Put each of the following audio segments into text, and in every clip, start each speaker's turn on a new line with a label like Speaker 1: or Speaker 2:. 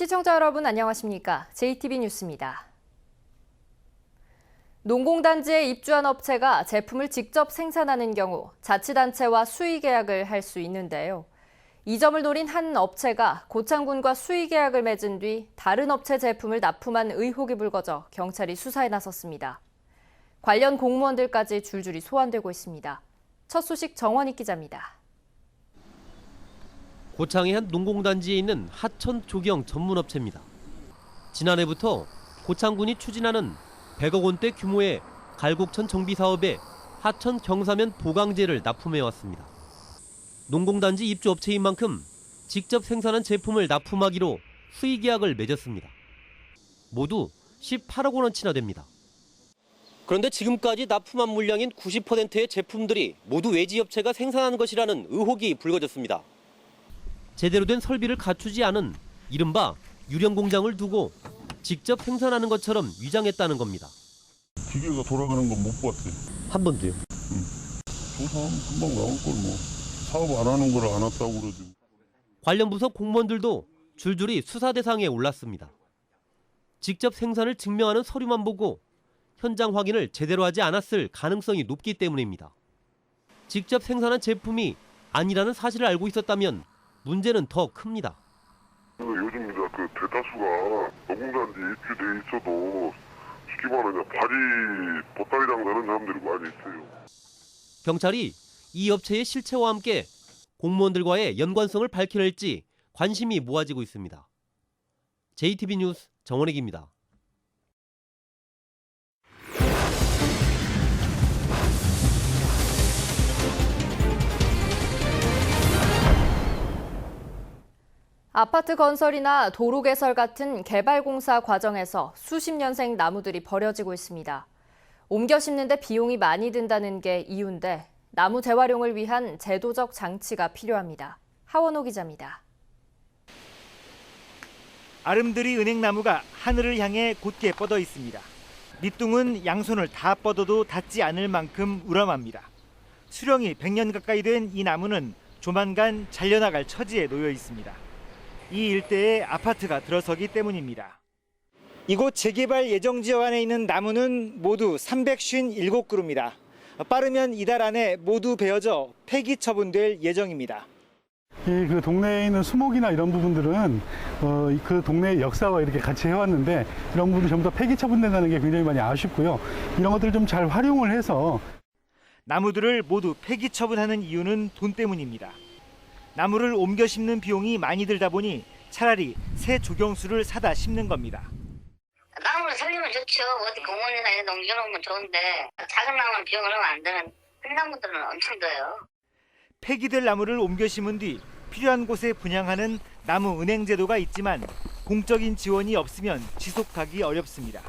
Speaker 1: 시청자 여러분 안녕하십니까? JTB 뉴스입니다. 농공단지에 입주한 업체가 제품을 직접 생산하는 경우 자치단체와 수의계약을 할 수 있는데요. 이 점을 노린 한 업체가 고창군과 수의계약을 맺은 뒤 다른 업체 제품을 납품한 의혹이 불거져 경찰이 수사에 나섰습니다. 관련 공무원들까지 줄줄이 소환되고 있습니다. 첫 소식 정원익 기자입니다.
Speaker 2: 고창의 한 농공단지에 있는 하천 조경 전문업체입니다. 지난해부터 고창군이 추진하는 100억 원대 규모의 갈곡천 정비 사업에 하천 경사면 보강제를 납품해왔습니다. 농공단지 입주업체인 만큼 직접 생산한 제품을 납품하기로 수의계약을 맺었습니다. 모두 18억 원어치나 됩니다. 그런데 지금까지 납품한 물량인 90%의 제품들이 모두 외지업체가 생산한 것이라는 의혹이 불거졌습니다. 제대로 된 설비를 갖추지 않은 이른바 유령 공장을 두고 직접 생산하는 것처럼 위장했다는 겁니다.
Speaker 3: 기계가 돌아가는 건 못 봤대.
Speaker 2: 한 번도요?
Speaker 3: 저 사람 금방 나올 걸 뭐. 사업 안 하는 걸 안 왔다고 그러지.
Speaker 2: 관련 부서 공무원들도 줄줄이 수사 대상에 올랐습니다. 직접 생산을 증명하는 서류만 보고 현장 확인을 제대로 하지 않았을 가능성이 높기 때문입니다. 직접 생산한 제품이 아니라는 사실을 알고 있었다면 문제는 더 큽니다.
Speaker 3: 요즘 그 대다수가 농공단지 입주돼 있어도 쉽게 말하면 발이 보따리랑 나는 사람들이 많이 있어요.
Speaker 2: 경찰이 이 업체의 실체와 함께 공무원들과의 연관성을 밝혀낼지 관심이 모아지고 있습니다. JTB 뉴스 정원익입니다.
Speaker 1: 아파트 건설이나 도로 개설 같은 개발 공사 과정에서 수십 년생 나무들이 버려지고 있습니다. 옮겨 심는 데 비용이 많이 든다는 게 이유인데 나무 재활용을 위한 제도적 장치가 필요합니다. 하원호 기자입니다.
Speaker 4: 아름드리 은행나무가 하늘을 향해 곧게 뻗어 있습니다. 밑둥은 양손을 다 뻗어도 닿지 않을 만큼 우람합니다. 수령이 100년 가까이 된 이 나무는 조만간 잘려나갈 처지에 놓여 있습니다. 이 일대에 아파트가 들어서기 때문입니다. 이곳 재개발 예정 지역 안에 있는 나무는 모두 357그루입니다. 빠르면 이달 안에 모두 베어져 폐기 처분될 예정입니다.
Speaker 5: 그 동네에 있는 수목이나 이런 부분들은 그 동네의 역사와 이렇게 같이 해왔는데 이런 부분이 전부 다 폐기 처분된다는 게 굉장히 많이 아쉽고요. 이런 것들을 좀 잘 활용을 해서
Speaker 4: 나무들을 모두 폐기 처분하는 이유는 돈 때문입니다. 나무를 옮겨 심는 비용이 많이 들다 보니 차라리 새 조경수를 사다 심는 겁니다.
Speaker 6: 나무를 살리면 좋죠. 어디 공원이나 이런 데 옮겨놓으면 좋은데 작은 나무는 비용 얼마 안 드는 큰 나무들은 엄청 들어요.
Speaker 4: 폐기될 나무를 옮겨 심은 뒤 필요한 곳에 분양하는 나무 은행 제도가 있지만 공적인 지원이 없으면 지속하기 어렵습니다.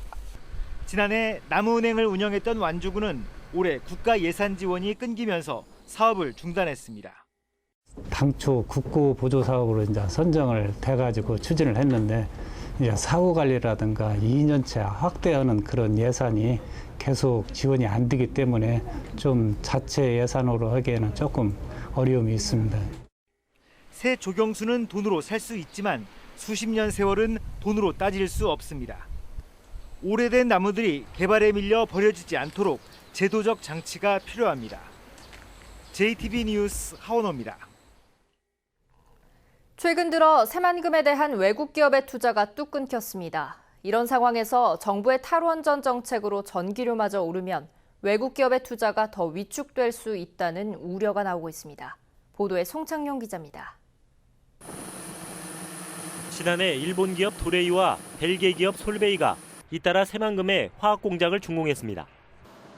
Speaker 4: 지난해 나무은행을 운영했던 완주군은 올해 국가 예산 지원이 끊기면서 사업을 중단했습니다.
Speaker 7: 당초 국고 보조 사업으로 이제 선정을 돼가지고 추진을 했는데 이제 사후 관리라든가 2년째 확대하는 그런 예산이 계속 지원이 안 되기 때문에 좀 자체 예산으로 하기에는 조금 어려움이 있습니다.
Speaker 4: 새 조경수는 돈으로 살 수 있지만 수십 년 세월은 돈으로 따질 수 없습니다. 오래된 나무들이 개발에 밀려 버려지지 않도록 제도적 장치가 필요합니다. JTB 뉴스 하원호입니다.
Speaker 1: 최근 들어 새만금에 대한 외국 기업의 투자가 뚝 끊겼습니다. 이런 상황에서 정부의 탈원전 정책으로 전기료마저 오르면 외국 기업의 투자가 더 위축될 수 있다는 우려가 나오고 있습니다. 보도에 송창용 기자입니다.
Speaker 8: 지난해 일본 기업 도레이와 벨기에 기업 솔베이가 잇따라 새만금에 화학 공장을 준공했습니다.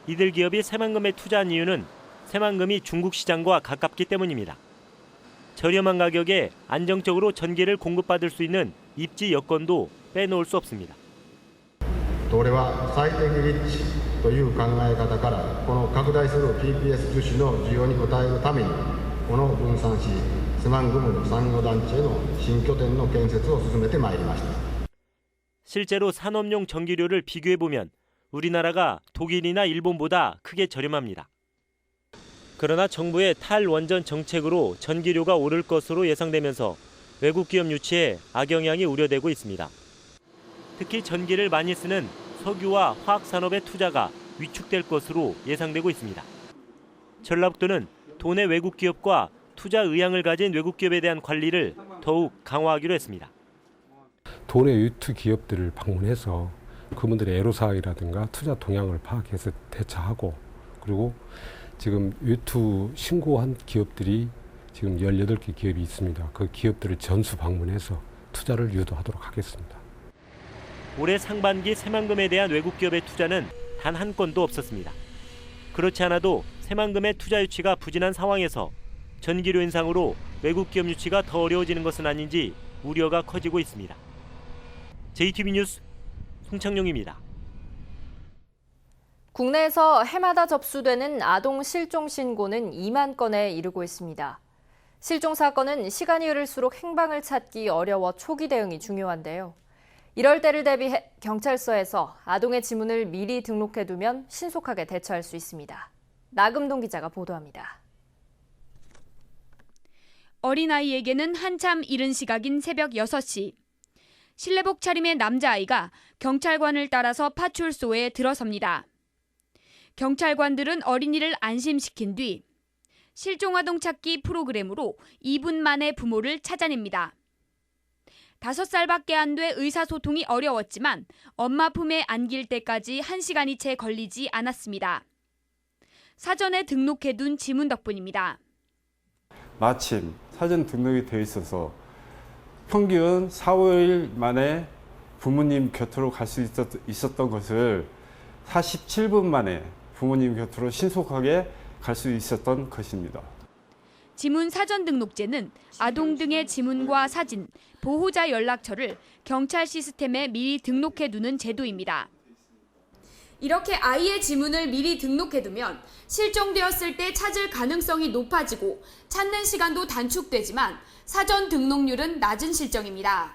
Speaker 8: 이들 기업이 새만금에 투자한 이유는 새만금이 중국 시장과 가깝기 때문입니다. 저렴한 가격에 안정적으로 전기를 공급받을 수 있는 입지 여건도 빼놓을 수 없습니다.
Speaker 9: これは最適立地という考え方からこの拡大する PPS 樹脂の需要に応えるためにこの分散しセマングムの産業団地への新拠点の建設を進めてまいりました.
Speaker 8: 실제로 산업용 전기료를 비교해보면 우리나라가 독일이나 일본보다 크게 저렴합니다. 그러나 정부의 탈원전 정책으로 전기료가 오를 것으로 예상되면서 외국 기업 유치에 악영향이 우려되고 있습니다. 특히 전기를 많이 쓰는 석유와 화학 산업의 투자가 위축될 것으로 예상되고 있습니다. 전라북도는 도내 외국 기업과 투자 의향을 가진 외국 기업에 대한 관리를 더욱 강화하기로 했습니다.
Speaker 10: 도내 유투 기업들을 방문해서 그분들의 애로사항이라든가 투자 동향을 파악해서 대처하고, 그리고 지금 유투 신고한 기업들이 지금 18개 기업이 있습니다. 그 기업들을 전수 방문해서 투자를 유도하도록 하겠습니다.
Speaker 8: 올해 상반기 새만금에 대한 외국 기업의 투자는 단 한 건도 없었습니다. 그렇지 않아도 새만금의 투자 유치가 부진한 상황에서 전기료 인상으로 외국 기업 유치가 더 어려워지는 것은 아닌지 우려가 커지고 있습니다. JTB 뉴스 송창용입니다.
Speaker 1: 국내에서 해마다 접수되는 아동 실종 신고는 2만 건에 이르고 있습니다. 실종 사건은 시간이 흐를수록 행방을 찾기 어려워 초기 대응이 중요한데요. 이럴 때를 대비해 경찰서에서 아동의 지문을 미리 등록해두면 신속하게 대처할 수 있습니다. 나금동 기자가 보도합니다.
Speaker 11: 어린아이에게는 한참 이른 시각인 새벽 6시. 실내복 차림의 남자아이가 경찰관을 따라서 파출소에 들어섭니다. 경찰관들은 어린이를 안심시킨 뒤 실종아동 찾기 프로그램으로 2분 만에 부모를 찾아냅니다. 5살밖에 안 돼 의사소통이 어려웠지만 엄마 품에 안길 때까지 1시간이 채 걸리지 않았습니다. 사전에 등록해둔 지문 덕분입니다.
Speaker 12: 마침 사전 등록이 되어 있어서 평균 4, 5일 만에 부모님 곁으로 갈 수 있었던 것을 47분 만에 부모님 곁으로 신속하게 갈 수 있었던 것입니다.
Speaker 11: 지문 사전 등록제는 아동 등의 지문과 사진, 보호자 연락처를 경찰 시스템에 미리 등록해두는 제도입니다. 이렇게 아이의 지문을 미리 등록해두면 실종되었을 때 찾을 가능성이 높아지고 찾는 시간도 단축되지만 사전 등록률은 낮은 실정입니다.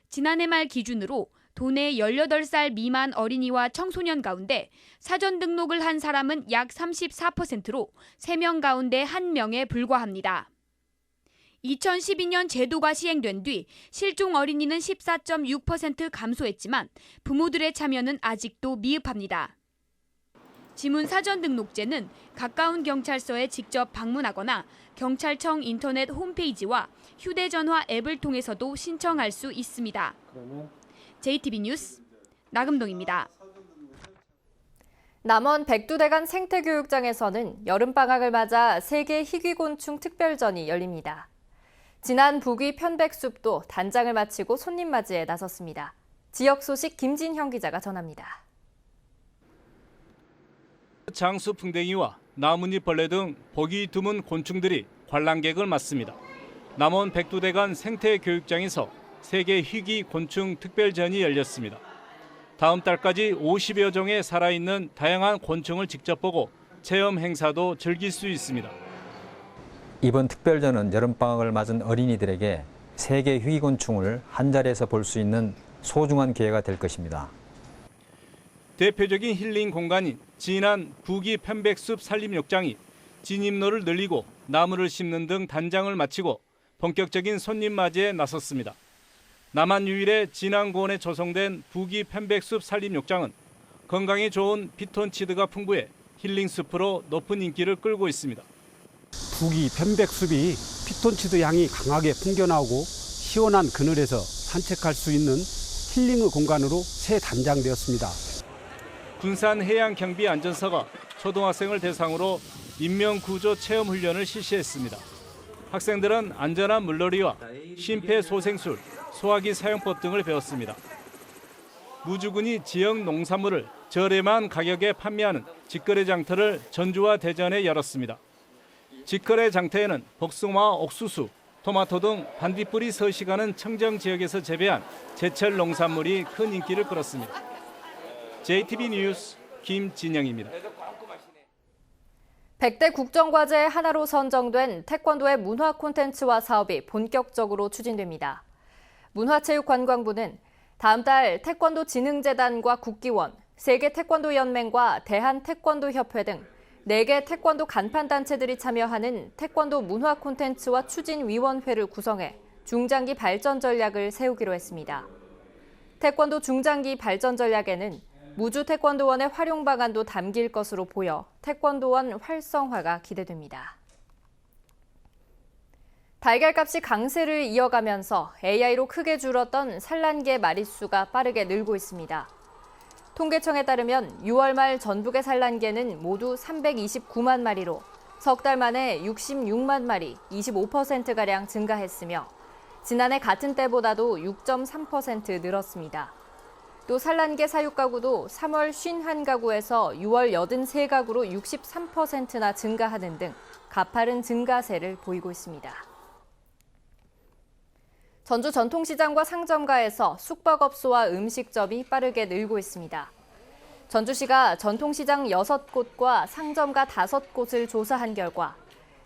Speaker 11: 지난해 말 기준으로 도내 18살 미만 어린이와 청소년 가운데 사전 등록을 한 사람은 약 34%로 3명 가운데 1명에 불과합니다. 2012년 제도가 시행된 뒤 실종 어린이는 14.6% 감소했지만 부모들의 참여는 아직도 미흡합니다. 지문 사전 등록제는 가까운 경찰서에 직접 방문하거나 경찰청 인터넷 홈페이지와 휴대전화 앱을 통해서도 신청할 수 있습니다. JTB 뉴스 나금동입니다.
Speaker 1: 남원 백두대간 생태교육장에서는 여름방학을 맞아 세계 희귀곤충 특별전이 열립니다. 지난 북위 편백숲도 단장을 마치고 손님 맞이에 나섰습니다. 지역 소식 김진형 기자가 전합니다.
Speaker 13: 장수풍뎅이와 나뭇잎벌레 등 보기 드문 곤충들이 관람객을 맞습니다. 남원 백두대간 생태교육장에서 세계 희귀 곤충 특별전이 열렸습니다. 다음 달까지 50여 종의 살아있는 다양한 곤충을 직접 보고 체험 행사도 즐길 수 있습니다.
Speaker 14: 이번 특별전은 여름방학을 맞은 어린이들에게 세계 희귀곤충을 한자리에서 볼 수 있는 소중한 기회가 될 것입니다.
Speaker 13: 대표적인 힐링 공간인 진안 북위 편백숲 산림욕장이 진입로를 늘리고 나무를 심는 등 단장을 마치고 본격적인 손님 맞이에 나섰습니다. 남한 유일의 진안고원에 조성된 북위 편백숲 산림욕장은 건강에 좋은 피톤치드가 풍부해 힐링숲으로 높은 인기를 끌고 있습니다.
Speaker 15: 북위 편백숲이 피톤치드 향이 강하게 풍겨나오고 시원한 그늘에서 산책할 수 있는 힐링의 공간으로 새 단장되었습니다.
Speaker 13: 군산해양경비안전사가 초등학생을 대상으로 인명구조 체험 훈련을 실시했습니다. 학생들은 안전한 물놀이와 심폐소생술, 소화기 사용법 등을 배웠습니다. 무주군이 지역 농산물을 저렴한 가격에 판매하는 직거래 장터를 전주와 대전에 열었습니다. 직거래 장터에는 복숭아, 옥수수, 토마토 등 반딧불이 서식하는 청정 지역에서 재배한 제철 농산물이 큰 인기를 끌었습니다. JTB 뉴스 김진영입니다.
Speaker 1: 100대 국정과제 하나로 선정된 태권도의 문화 콘텐츠화 사업이 본격적으로 추진됩니다. 문화체육관광부는 다음 달 태권도 진흥재단과 국기원, 세계태권도연맹과 대한태권도협회 등 4개 태권도 간판단체들이 참여하는 태권도 문화 콘텐츠화 추진위원회를 구성해 중장기 발전 전략을 세우기로 했습니다. 태권도 중장기 발전 전략에는 무주 태권도원의 활용 방안도 담길 것으로 보여 태권도원 활성화가 기대됩니다. 달걀값이 강세를 이어가면서 AI로 크게 줄었던 산란개 마릿수가 빠르게 늘고 있습니다. 통계청에 따르면 6월 말 전북의 산란개는 모두 329만 마리로 석 달 만에 66만 마리, 25%가량 증가했으며 지난해 같은 때보다도 6.3% 늘었습니다. 또 산란개 사육 가구도 3월 51가구에서 6월 83가구로 63%나 증가하는 등 가파른 증가세를 보이고 있습니다. 전주 전통시장과 상점가에서 숙박업소와 음식점이 빠르게 늘고 있습니다. 전주시가 전통시장 6곳과 상점가 5곳을 조사한 결과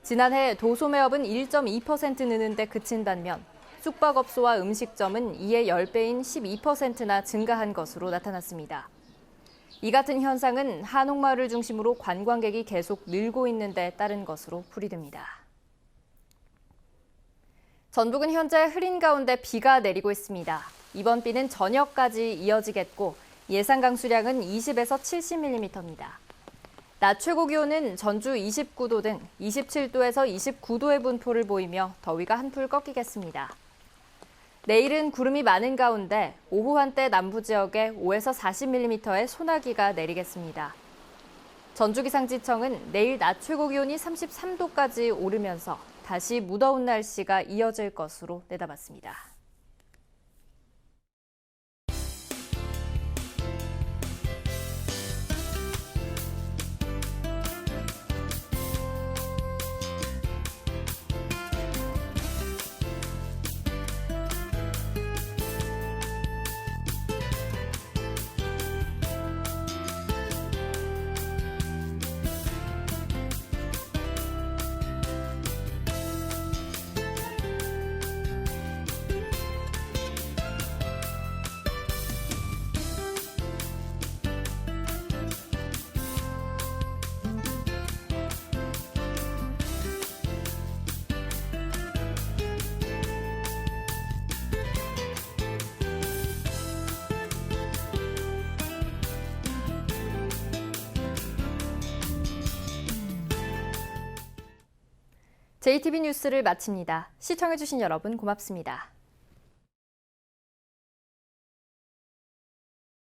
Speaker 1: 지난해 도소매업은 1.2% 느는 데 그친 반면 숙박업소와 음식점은 이에 10배인 12%나 증가한 것으로 나타났습니다. 이 같은 현상은 한옥마을을 중심으로 관광객이 계속 늘고 있는 데 따른 것으로 풀이됩니다. 전북은 현재 흐린 가운데 비가 내리고 있습니다. 이번 비는 저녁까지 이어지겠고 예상 강수량은 20에서 70mm입니다. 낮 최고 기온은 전주 29도 등 27도에서 29도의 분포를 보이며 더위가 한풀 꺾이겠습니다. 내일은 구름이 많은 가운데 오후 한때 남부 지역에 5에서 40mm의 소나기가 내리겠습니다. 전주기상지청은 내일 낮 최고 기온이 33도까지 오르면서 다시 무더운 날씨가 이어질 것으로 내다봤습니다. JTB 뉴스를 마칩니다. 시청해주신 여러분 고맙습니다.